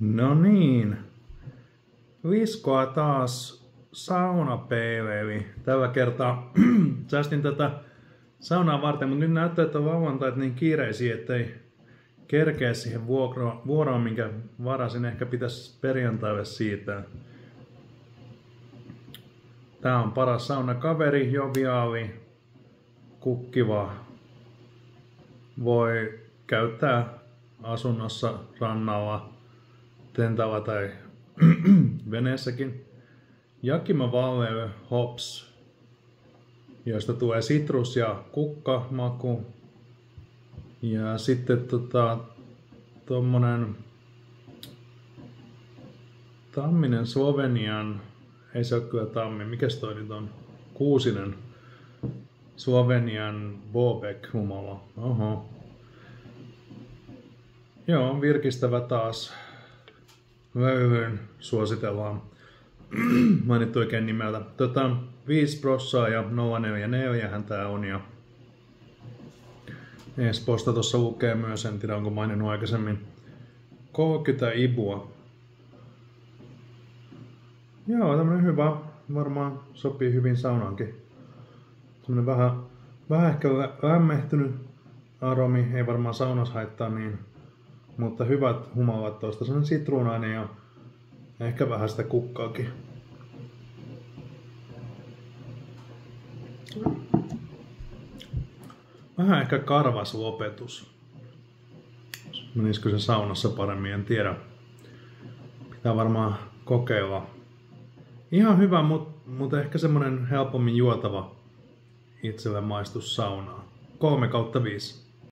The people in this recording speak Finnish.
No niin, Viskoa taas saunapeileili. Tällä kertaa säästin tätä saunaa varten, mutta nyt näyttää, että lauantait niin kiireisiä, ettei kerkeä siihen vuoroon, minkä varasin. Ehkä pitäisi perjantaille siitä. Tää on paras saunakaveri, joviaali, kukkiva. Voi käyttää asunnossa, rannalla, tentalla tai veneessäkin. Jakima Valley Hops, josta tulee sitrus- ja kukkamaku. Ja sitten tommonen tamminen Slovenian, ei se ole kyllä tammi, mikäs toi nyt on? Kuusinen Slovenian Bobek humala. Oho. Joo, virkistävä taas. Löylyyn suositellaan. Mainittu oikein nimeltä. 5 prossaa ja 044 hän tää on. Ja Espoosta tossa lukee myös, en tiedä onko maininnut aikaisemmin. 30 ibua. Joo, tämmönen hyvä. Varmaan sopii hyvin saunaankin. Tämmönen vähän ehkä lämmehtynyt aromi. Ei varmaan saunas haittaa niin. Mutta hyvät humalat toista. Sellainen sitruunainen ja ehkä vähän sitä kukkaakin. Vähän ehkä karvas lopetus. Menisikö se saunassa paremmin, en tiedä. Pitää varmaan kokeilla. Ihan hyvä, mutta ehkä semmonen helpommin juotava itselle maistus saunaa. 3/5.